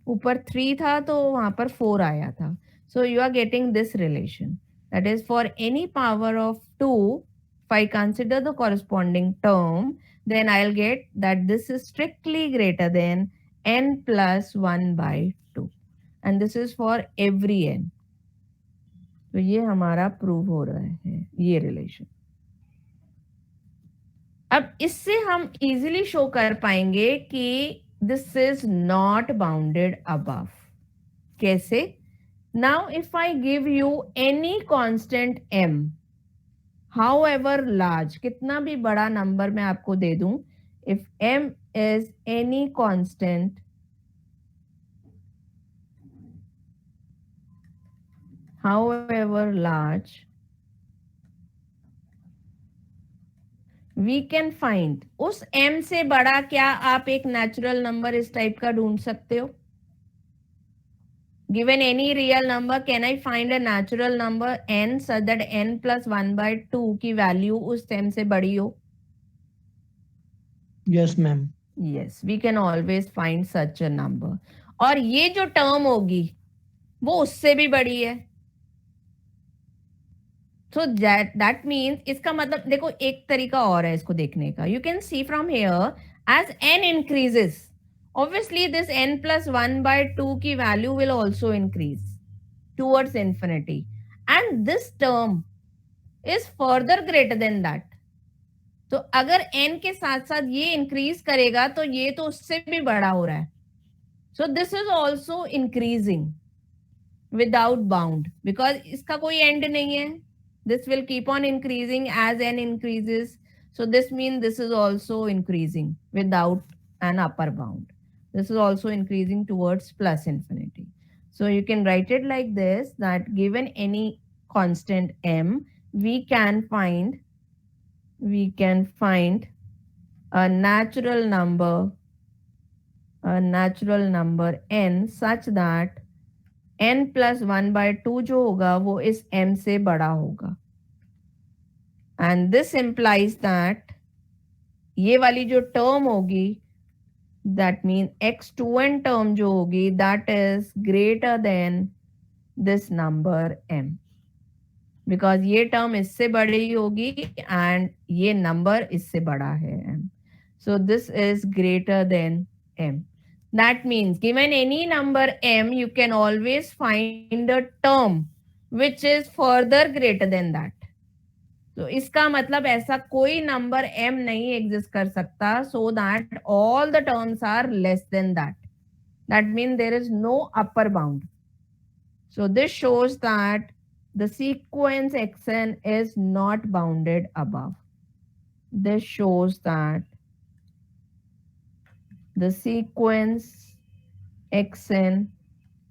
ऊपर 3 था तो वहां पर 4 आया था. So you are getting this relation, that is for any power of 2, if I consider the corresponding term, then I'll get that this is strictly greater than n + 1/2, and this is for every n. तो ये हमारा prove हो रहा है ये relation. अब इससे हम इजीली शो कर पाएंगे कि this is not bounded above. कैसे? Now if I give you any constant m, however large, कितना भी बड़ा नंबर मैं आपको दे दूं, if m is any constant however large, we can find, उस m से बड़ा क्या आप एक नेचुरल नंबर इस टाइप का ढूंढ सकते हो? Given any real number, can I find a natural number n such that n + 1/2 की वैल्यू उस m से बड़ी हो? Yes ma'am. Yes, we can always find such a number. और ये जो टर्म होगी वो उससे भी बड़ी है. So that means, इसका मतलब देखो एक तरीका और है इसको देखने का. You can see from here, as n increases, obviously this n + 1/2 की value will also increase. towards infinity, and this term is further greater than that. तो अगर n के साथ साथ ये इंक्रीज करेगा तो ये तो उससे भी बड़ा हो रहा है. So this is also increasing without bound because इसका कोई end नहीं है. This will keep on increasing as n increases. So this means this is also increasing without an upper bound. This is also increasing towards plus infinity. So you can write it like this, that given any constant m, we can find a natural number n such that n plus 1 by 2 जो होगा वो इस m से बड़ा होगा. And this implies that ये वाली जो term होगी, that means x2n term जो होगी, that is greater than this number m. Because ये term इससे बड़ी होगी and ये number इससे बड़ा है m. So this is greater than m. That means given any number m, you can always find a term which is further greater than that. तो इसका मतलब ऐसा कोई नंबर m नहीं एग्जिस्ट कर सकता so that all the terms are less than that. That means there is no upper bound. So this shows that the sequence xn is not bounded above. This shows that the sequence xn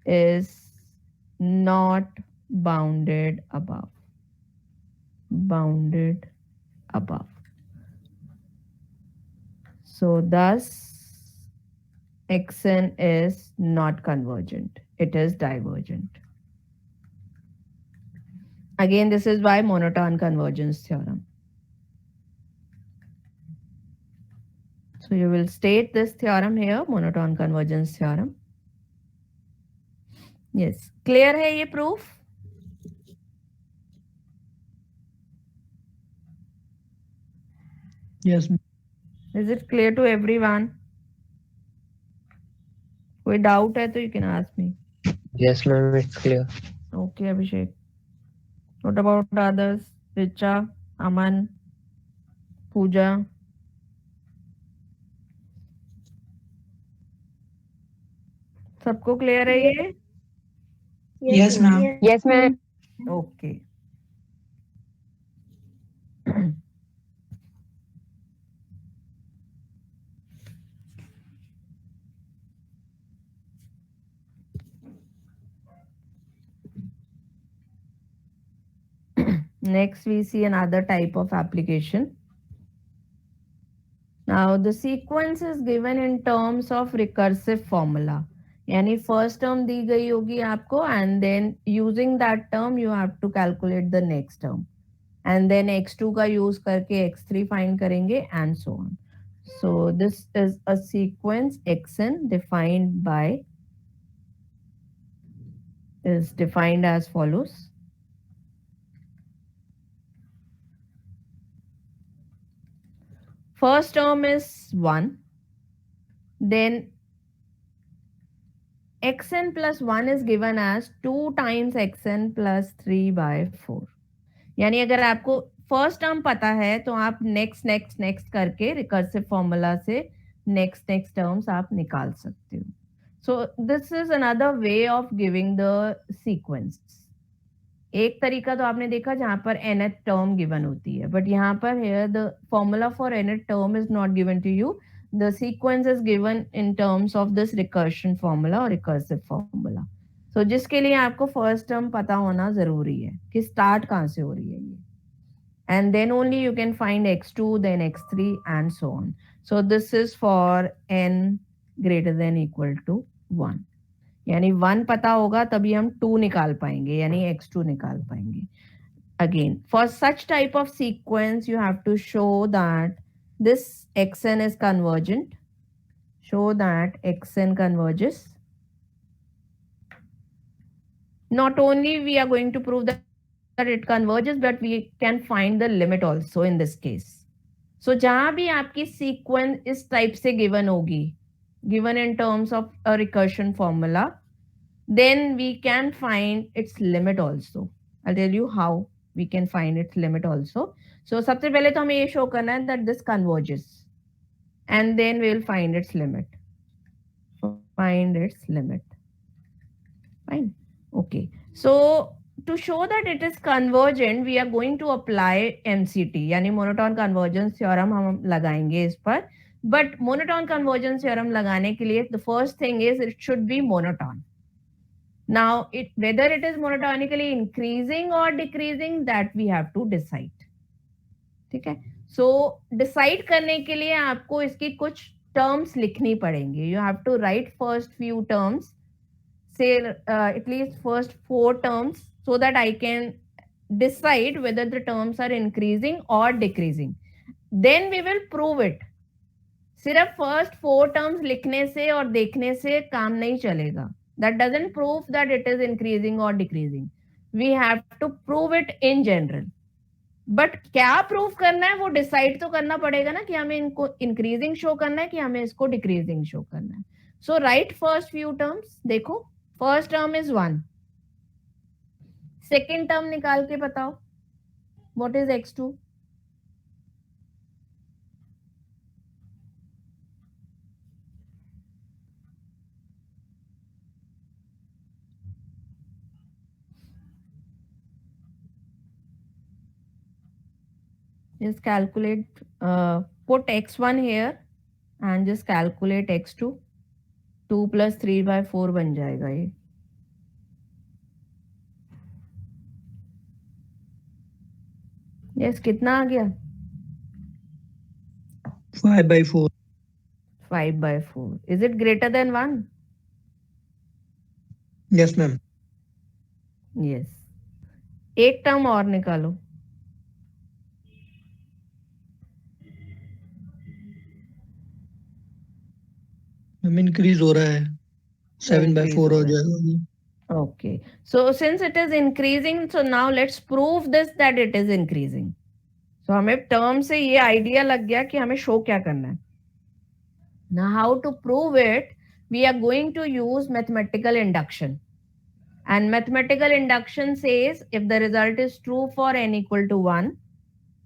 is not bounded above. So thus xn is not convergent, it is divergent. Again, this is why monotone convergence theorem. So you will state this theorem here, monotone convergence theorem. Yes, clear है ये proof? Yes. Is it clear to everyone? कोई doubt है तो you can ask me. Yes, ma'am, it's clear. Okay, Abhishek. What about others? Richa, Aman, Pooja? सबको clear है ये? Yes, ma'am. Yes, ma'am. Okay. Next, we see another type of application. Now, the sequence is given in terms of recursive formula. यानी first term दी गई होगी आपको and then using that term you have to calculate the next term. And then x2 का use करके x3 find करेंगे and so on. So this is a sequence xn is defined as follows. First term is 1, then xn plus 1 is given as 2 times xn plus 3 by 4. यानी अगर आपको first term पता है तो आप next करके recursive formula से next terms आप निकाल सकते हो. So this is another way of giving the sequence. एक तरीका तो आपने देखा जहां पर nth टर्म गिवन होती है, बट यहाँ पर here the formula for nth term is not given to you. The sequence is given in terms of this recursion formula और रिकर्सिव फॉर्मूला. सो जिसके लिए आपको फर्स्ट टर्म पता होना जरूरी है कि स्टार्ट कहाँ से हो रही है ये, and then only you can find x2 then x3 and so on. So this is for n greater than equal to 1. यानी 1 पता होगा तभी हम 2 निकाल पाएंगे, यानी x2 निकाल पाएंगे. Again, for such type of sequence, you have to show that this xn is convergent. Show that xn converges. Not only we are going to prove that it converges, but we can find the limit also in this case. So जहां भी आपकी sequence इस type से given होगी, given in terms of a recursion formula, then we can find its limit also. I'll tell you how we can find its limit also. So सबसे पहले तो हमें ये show करना है that this converges, and then we will find its limit. Find its limit. Fine. Okay. So to show that it is convergent, we are going to apply MCT, यानी monotone convergence theorem हम लगाएंगे इस पर. But monotone convergence theorem लगाने के लिए the first thing is it should be monotone. Now, whether it is monotonically increasing or decreasing, that we have to decide. ठीक है? So decide करने के लिए आपको इसकी कुछ terms लिखनी पड़ेंगी. You have to write first few terms, say at least first 4 terms, so that I can decide whether the terms are increasing or decreasing. Then we will prove it. सिर्फ first 4 terms लिखने से और देखने से काम नहीं चलेगा. That doesn't prove that it is increasing or decreasing. We have to prove it in general. But क्या prove करना है वो decide तो करना पड़ेगा ना कि हमें इनको increasing show करना है कि हमें इसको decreasing show करना है. So write first few terms. देखो first term is 1. Second term निकाल के बताओ. What is x2? Just calculate, put x1 here and just calculate x2. 2 plus 3 by 4 बन जाएगा ये. Yes, कितना आ गया? 5 by 4. 5 by 4. Is it greater than 1? Yes, ma'am. Yes. एक टर्म और निकालो. मैम इंक्रीज हो रहा है. 7 by 4 हो जाएगा. Okay. So since it is increasing, so now let's prove this that it is increasing. So हमें टर्म से ये आइडिया लग गया कि हमें शो क्या करना है. Now how to prove it? We are going to use mathematical induction. And mathematical induction says if the result is true for n equal to 1,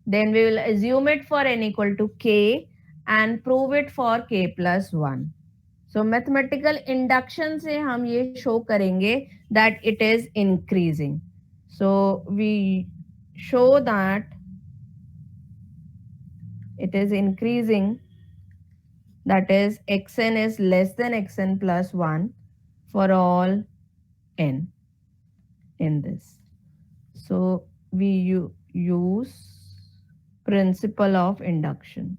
then we will assume it for n equal to k and prove it for k plus 1. So mathematical induction से हम ये show करेंगे that it is increasing. So we show that it is increasing, that is xn is less than xn plus 1 for all n in this. So we use principle of induction.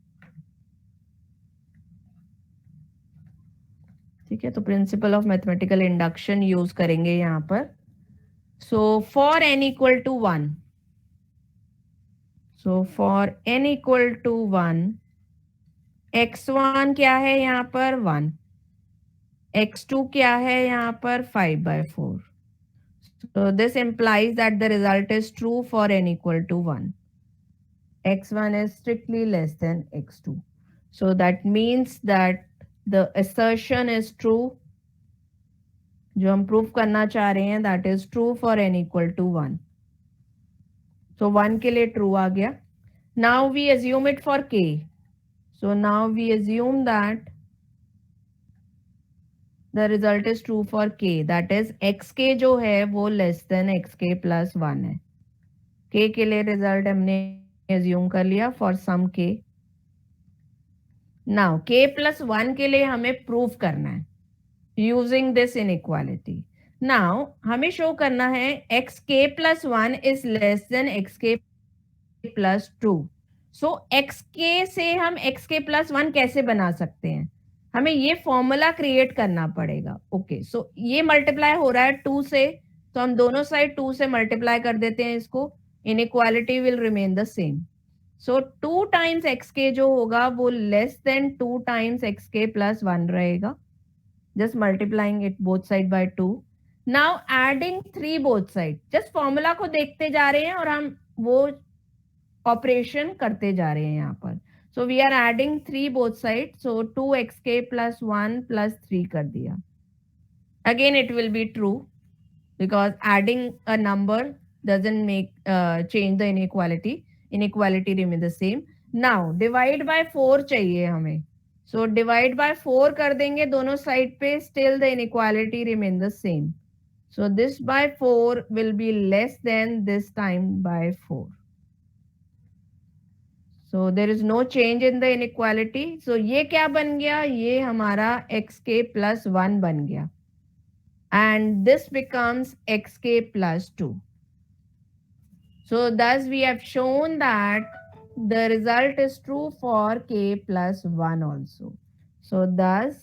ठीक है, तो principle of mathematical induction use करेंगे यहां पर. So for n equal to 1, so for n equal to 1, x1 क्या है यहाँ पर 1, x2 क्या है यहाँ पर 5 by 4. So this implies that the result is true for n equal to 1. x1 is strictly less than x2. So that means that the assertion is true. जो हम प्रूफ करना चाह रहे हैं that is true for n equal to 1. So 1 के लिए true आ गया. Now we assume it for k. So now we assume that the result is true for k. That is xk जो है वो less than xk plus 1 है. k के लिए result हमने assume कर लिया for some k. Now k plus 1 के लिए हमें प्रूफ करना है using this inequality. Now हमें शो करना है xk plus 1 is less than xk plus 2. So xk से हम xk plus 1 कैसे बना सकते हैं? हमें ये फॉर्मूला क्रिएट करना पड़ेगा. ओके, सो ये मल्टीप्लाई हो रहा है 2 से, तो हम दोनों साइड 2 से मल्टीप्लाई कर देते हैं इसको. Inequality will remain the same. So 2 times xk जो होगा वो less than 2 times xk plus 1 रहेगा. Just multiplying it both side by 2. Now adding 3 both side. Just formula को देखते जा रहे हैं और हम वो ऑपरेशन करते जा रहे हैं यहाँ पर. So we are adding 3 both side. So 2xk plus 1 plus 3 कर दिया. Again, it will be true because adding a number doesn't make change the inequality. Inequality remain the same. Now divide by 4 चाहिए हमें. So divide by 4 कर देंगे दोनों side पे, still the inequality remain the same. So this by 4 will be less than this time by 4. So there is no change in the inequality. So ये क्या बन गया? ये हमारा xk plus 1 बन गया. And this becomes xk plus 2. So thus we have shown that the result is true for k plus 1 also. So thus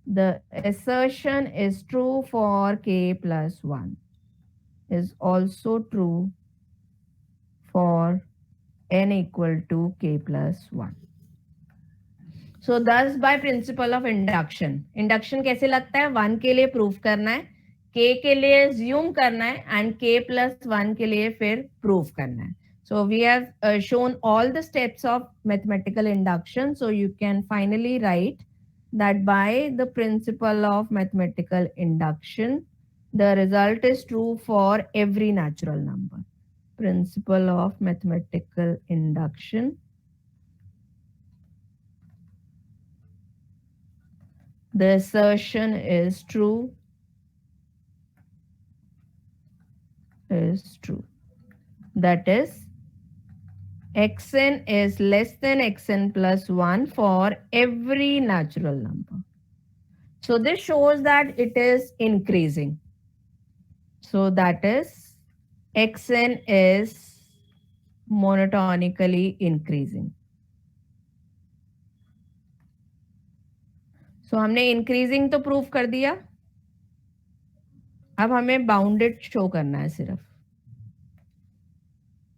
the assertion is true for k plus 1 is also true for n equal to k plus 1. So thus by principle of induction, induction कैसे लगता है? 1 के लिए proof करना है, k के लिए assume करना है, and k plus 1 के लिए फिर प्रूफ करना है. So we have shown all the steps of mathematical induction. So you can finally write that by the principle of mathematical induction, the result is true for every natural number. Principle of mathematical induction. The assertion is true. That is, xn is less than xn plus 1 for every natural number. So this shows that it is increasing. So that is, xn is monotonically increasing. So हमने increasing तो proof कर दिया. अब हमें bounded show करना है सिर्फ.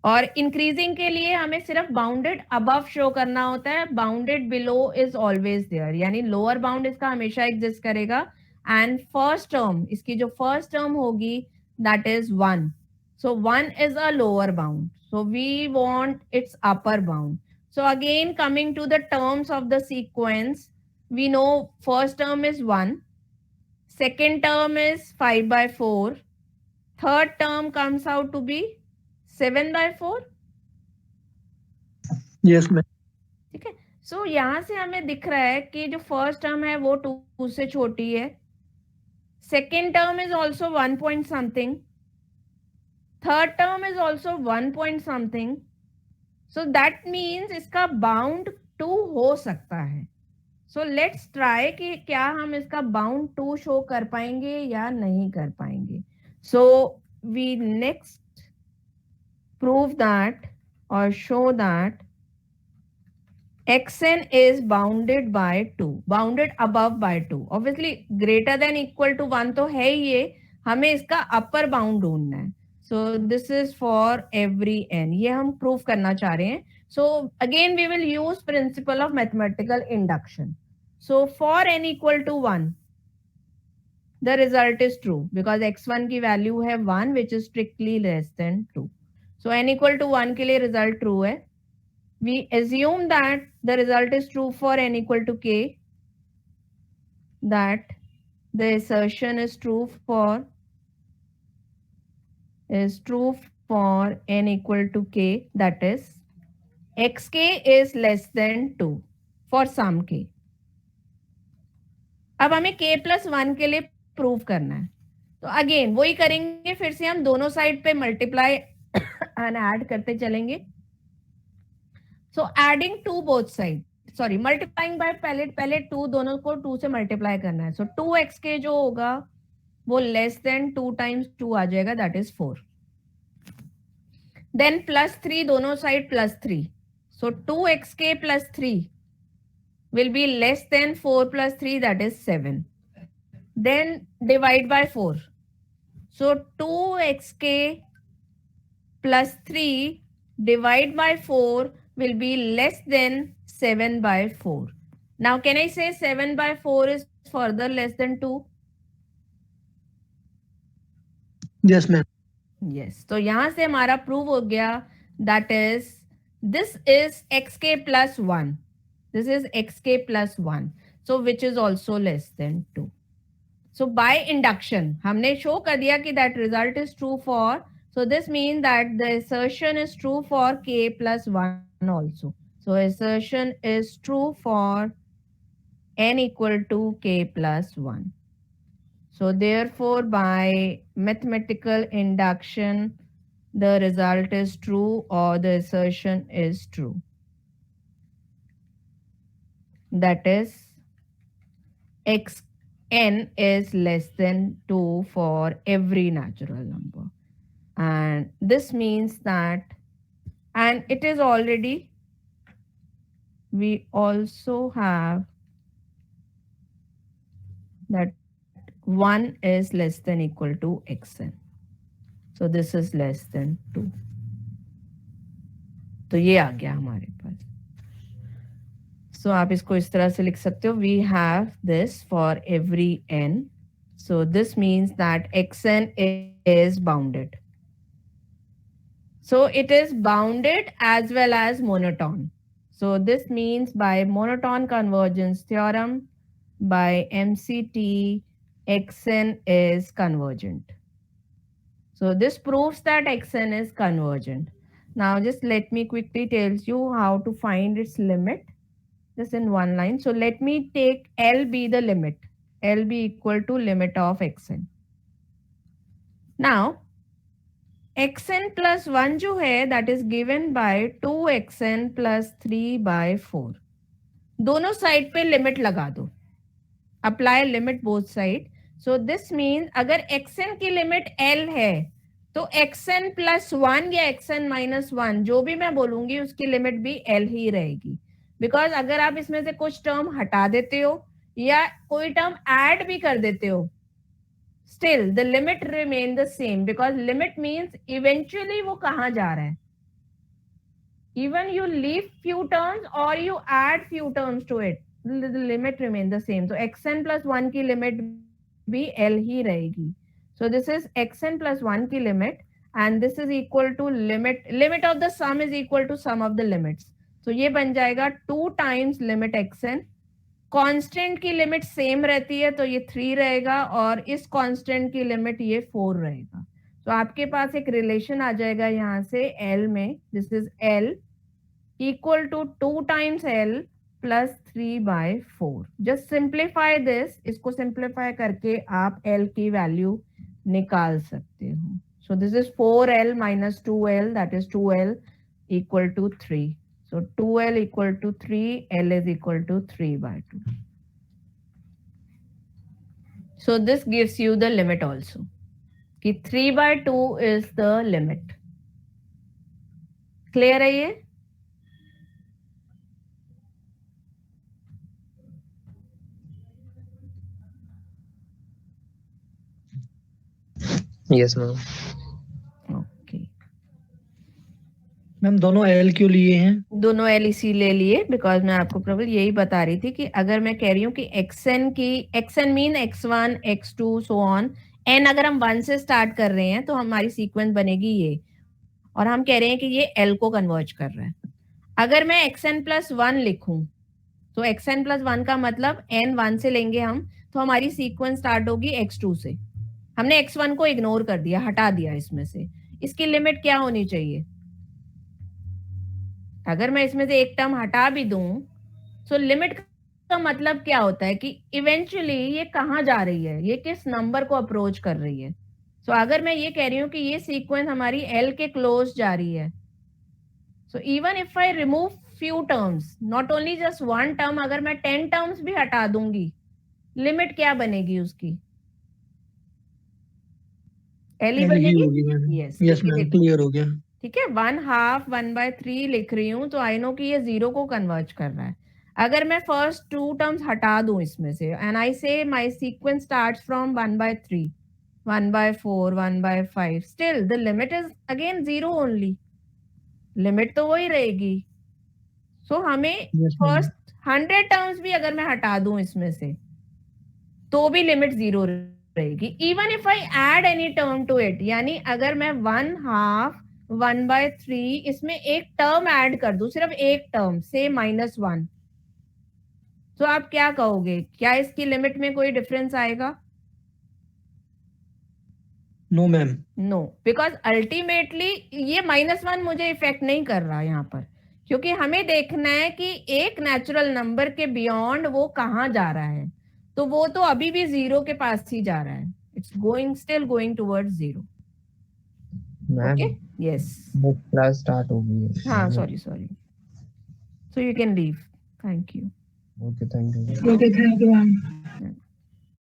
और इंक्रीजिंग के लिए हमें सिर्फ बाउंडेड अबव शो करना होता है. Bounded below is always there, यानी लोअर बाउंड इसका हमेशा एग्जिस्ट करेगा. एंड फर्स्ट टर्म, इसकी जो फर्स्ट टर्म होगी that is 1. So 1 is a lower bound, so we want its upper bound. So again coming to the terms of the sequence, we know first term is 1, second term is 5 by 4, third term comes out to be 7 by 4. Yes ma'am. ठीक है. सो यहां से हमें दिख रहा है कि जो फर्स्ट टर्म है वो 2 से छोटी है, second term is also 1 point something, third term is also 1 point something. So that means इसका बाउंड 2 हो सकता है. सो लेट्स ट्राई कि क्या हम इसका बाउंड 2 शो कर पाएंगे या नहीं कर पाएंगे. So we next prove that और show that xn is bounded by 2, bounded above by 2. obviously greater than equal to 1 तो है ही ये, हमें इसका अपर बाउंड ढूंढना है. सो this is for every n, ये हम प्रूव करना चाह रहे हैं. So again we will use principle of mathematical induction. So for n equal to 1, the result is true because x1 की value है 1 which is strictly less than 2. So n equal to 1 के लिए result true है. We assume that the result is true for n equal to k, that the assertion is true for n equal to k, that is xk is less than 2 for some k. अब हमें k plus 1 के लिए prove करना है. तो again वही करेंगे, फिर से हम दोनों साइड पे मल्टीप्लाई एंड ऐड करते चलेंगे. So adding to both side, sorry multiplying by पहले 2, दोनों को 2 से मल्टीप्लाई करना है. सो 2xk जो होगा वो लेस देन 2 times 2 आ जाएगा, दैट इज 4. देन प्लस 3, दोनों side plus 3. So 2xk plus 3 will be less than 4 plus 3, that is 7. Then divide by 4. So 2xk plus 3 divide by 4 will be less than 7 by 4. Now can I say 7 by 4 is further less than 2? Yes ma'am. Yes. तो यहां से हमारा prove हो गया, that is this is xk plus 1. This is xk plus 1. So which is also less than 2. So by induction हमने show कर दिया कि that result is true for, so this means that the assertion is true for k plus 1 also. So assertion is true for n equal to k plus 1. So therefore by mathematical induction the result is true or the assertion is true. That is xn is less than 2 for every natural number. And this means that, and it is already, we also have that 1 is less than equal to xn. So this is less than 2. तो ये आ गया हमारे पास. So आप इसको इस तरह से लिख सकते हो, we have this for every n. So this means that xn is bounded. So it is bounded as well as monotone. So this means by monotone convergence theorem, by MCT, xn is convergent. So this proves that xn is convergent. Now just let me quickly tell you how to find its limit, just in one line. So let me take L be the limit, L be equal to limit of xn. Now xn plus 1 जो है that is given by 2xn plus 3 by 4. दोनों side पे limit लगा दो, apply limit both side. So this mean अगर xn की limit L है तो xn प्लस 1 या xn माइनस 1 जो भी मैं बोलूंगी उसकी लिमिट भी L ही रहेगी. बिकॉज अगर आप इसमें से कुछ टर्म हटा देते हो या कोई टर्म ऐड भी कर देते हो, still the limit remain the same, because limit means eventually वो कहाँ जा रहा है. Even you leave few terms or you add few terms to it, the limit remain the same. So xn plus 1 की limit भी L ही रहेगी. So this is xn plus 1 की limit and this is equal to limit of the sum is equal to sum of the limits. So ये बन जाएगा 2 times limit xn. Constant की limit same रहती है तो ये 3 रहेगा और इस कांस्टेंट की लिमिट ये 4 रहेगा. तो आपके पास एक रिलेशन आ जाएगा यहाँ से L में, this is L equal to 2 times L plus 3 by 4. Just simplify this, इसको सिंप्लीफाई करके आप L की वैल्यू निकाल सकते हो. So this is 4L minus 2L, that is 2L equal to 3. So 2L equal to 3, L is equal to 3 by 2. So this gives you the limit also. कि 3 by 2 is the limit. Clear है ये? Yes, ma'am. Ma'am दोनों L क्यों लिए हैं? दोनों L इसी ले लिए बिकॉज मैं आपको प्रॉब्लम यही बता रही थी कि अगर मैं कह रही हूँ कि x n mean x1 x2 so on, n अगर हम 1 से स्टार्ट कर रहे हैं तो हमारी सीक्वेंस बनेगी ये, और हम कह रहे हैं कि ये एल को कन्वर्ज कर रहा है. अगर मैं xn प्लस 1 लिखूं तो xn प्लस 1 का मतलब n 1 से लेंगे हम, तो हमारी सीक्वेंस स्टार्ट होगी x2 से. हमने x1 को इग्नोर कर दिया, हटा दिया इसमें से. इसकी लिमिट क्या होनी चाहिए? अगर मैं इसमें से एक टर्म हटा भी दूं तो लिमिट का मतलब क्या होता है कि इवेंचुअली ये कहाँ जा रही है, ये किस नंबर को अप्रोच कर रही है. सो अगर मैं ये कह रही हूँ कि ये सीक्वेंस हमारी एल के क्लोज जा रही है, so even if I remove few terms, not only just 1 term, अगर मैं 10 टर्म्स भी हटा दूंगी, लिमिट क्या बनेगी उसकी? एल ही बनेगी. यस मैम, क्लियर हो गया. ठीक है, 1/2 1/3 लिख रही हूँ तो आई नो कि ये 0 को कन्वर्ज कर रहा है. अगर मैं फर्स्ट 2 टर्म्स हटा दूं इसमें से एंड आई से my sequence starts from 1/3 1/4 1/5, still the limit is again 0 only. Limit तो वही रहेगी. सो हमें फर्स्ट 100 टर्म्स भी अगर मैं हटा दूं इसमें से तो भी लिमिट 0 रहेगी. Even if I add any term to it, यानी अगर मैं 1/2 1/3 इसमें एक टर्म ऐड कर दूं, सिर्फ एक टर्म से -1, तो आप क्या कहोगे? क्या इसकी लिमिट में कोई डिफरेंस आएगा? No ma'am. No, because ultimately ये -1 मुझे इफेक्ट नहीं कर रहा यहाँ पर, क्योंकि हमें देखना है कि एक नेचुरल नंबर के बियॉन्ड वो कहाँ जा रहा है, तो वो तो अभी भी 0 के पास ही जा रहा है. It's going, still going towards 0. Ma'am okay, yes. Class start हो गई है। हाँ, sorry. So you can leave. Thank you. Okay, thank you. Okay, thank you ma'am.